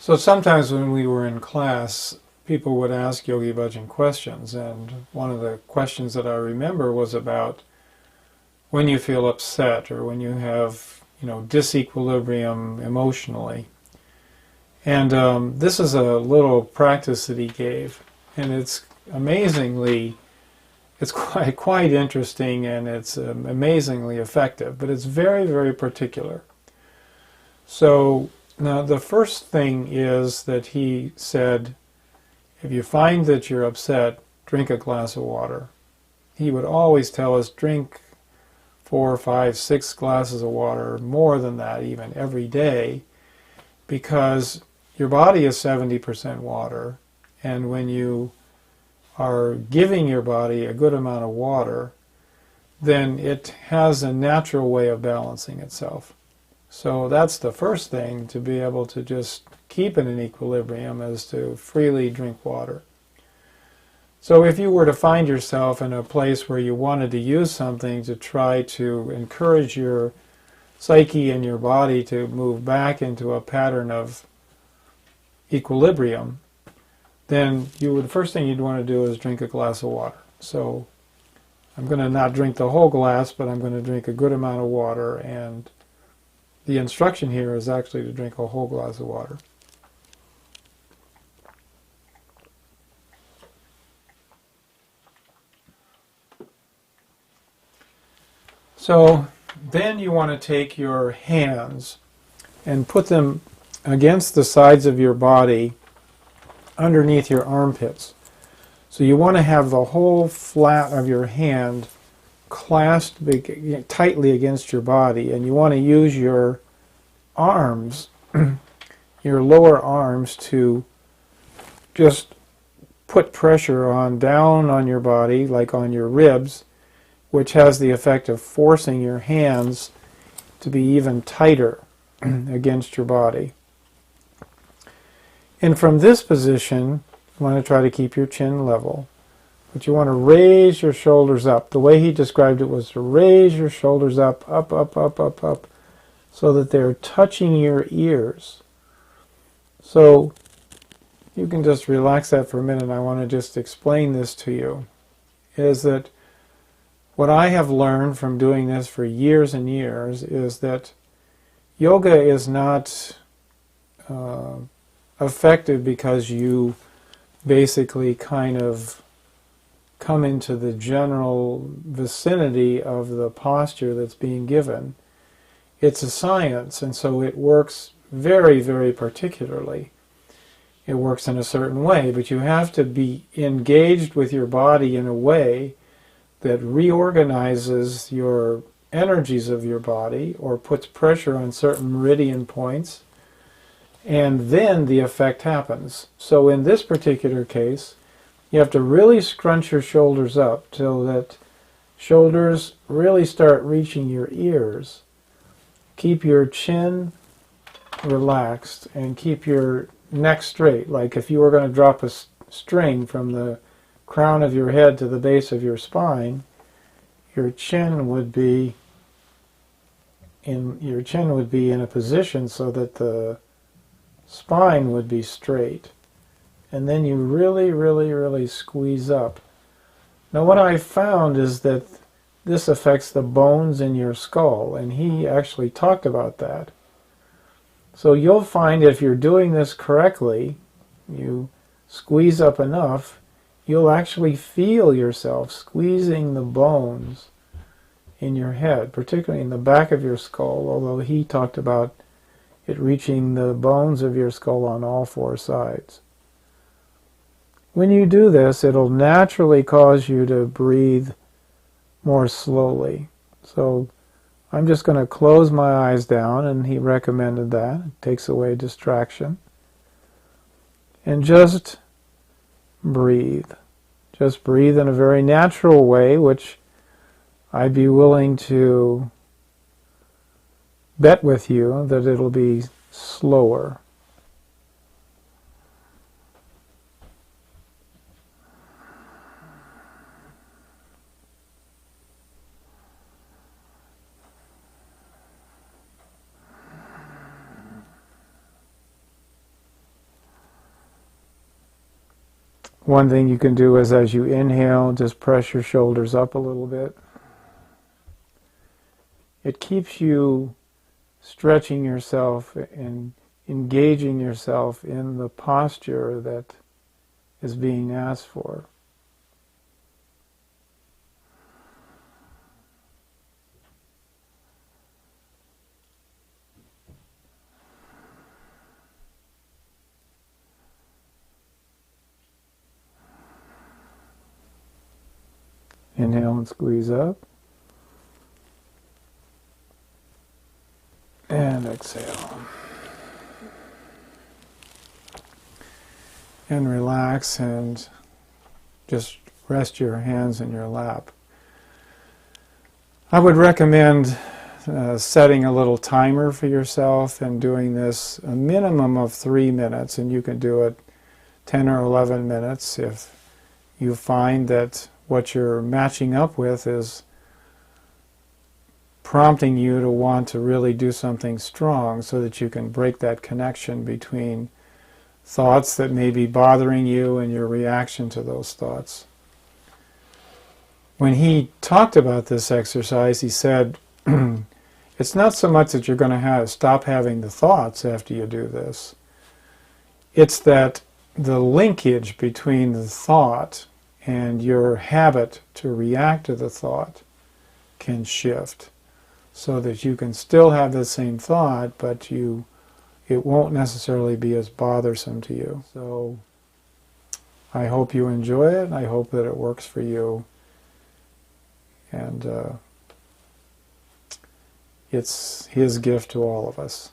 So sometimes when we were in class, people would ask Yogi Bhajan questions, and one of the questions that I remember was about when you feel upset or when you have, disequilibrium emotionally. And this is a little practice that he gave, and it's amazingly, it's quite interesting, and it's amazingly effective, but it's very, very particular. So now the first thing is that he said, if you find that you're upset, drink a glass of water. He would always tell us, drink 4, 5, 6 glasses of water, more than that even, every day, because your body is 70% water, and when you are giving your body a good amount of water, then it has a natural way of balancing itself. So that's the first thing, to be able to just keep it in equilibrium, is to freely drink water. So if you were to find yourself in a place where you wanted to use something to try to encourage your psyche and your body to move back into a pattern of equilibrium, then first thing you'd want to do is drink a glass of water. So I'm going to not drink the whole glass, but I'm going to drink a good amount of water, and the instruction here is actually to drink a whole glass of water. So then you want to take your hands and put them against the sides of your body underneath your armpits. So you want to have the whole flat of your hand clasped tightly against your body, and you want to use your arms, your lower arms, to just put pressure down on your body, like on your ribs, which has the effect of forcing your hands to be even tighter against your body. And from this position, you want to try to keep your chin level. But you want to raise your shoulders up. The way he described it was to raise your shoulders up, up, up, up, up, up, so that they're touching your ears. So you can just relax that for a minute. I want to just explain this to you. Is that what I have learned from doing this for years and years is that yoga is not effective because you basically kind of come into the general vicinity of the posture that's being given. It's a science, and so it works very, very particularly. It works in a certain way, but you have to be engaged with your body in a way that reorganizes your energies of your body or puts pressure on certain meridian points, and then the effect happens. So in this particular case, you have to really scrunch your shoulders up till that shoulders really start reaching your ears. Keep your chin relaxed and keep your neck straight, like if you were going to drop a string from the crown of your head to the base of your spine, your chin would be in a position so that the spine would be straight. And then you really, really, really squeeze up. Now what I found is that this affects the bones in your skull, and he actually talked about that. So you'll find if you're doing this correctly, you squeeze up enough, you'll actually feel yourself squeezing the bones in your head, particularly in the back of your skull, although he talked about it reaching the bones of your skull on all 4 sides. When you do this, it'll naturally cause you to breathe more slowly. So I'm just going to close my eyes down, and he recommended that. It takes away distraction. And just breathe. Just breathe in a very natural way, which I'd be willing to bet with you that it'll be slower. One thing you can do is as you inhale, just press your shoulders up a little bit. It keeps you stretching yourself and engaging yourself in the posture that is being asked for. Inhale and squeeze up. And exhale. And relax and just rest your hands in your lap. I would recommend setting a little timer for yourself and doing this a minimum of 3 minutes, and you can do it 10 or 11 minutes if you find that what you're matching up with is prompting you to want to really do something strong, so that you can break that connection between thoughts that may be bothering you and your reaction to those thoughts. When he talked about this exercise, he said, it's not so much that you're going to stop having the thoughts after you do this. It's that the linkage between the thought and your habit to react to the thought can shift, so that you can still have the same thought, but it won't necessarily be as bothersome to you. So I hope you enjoy it. I hope that it works for you. And it's his gift to all of us.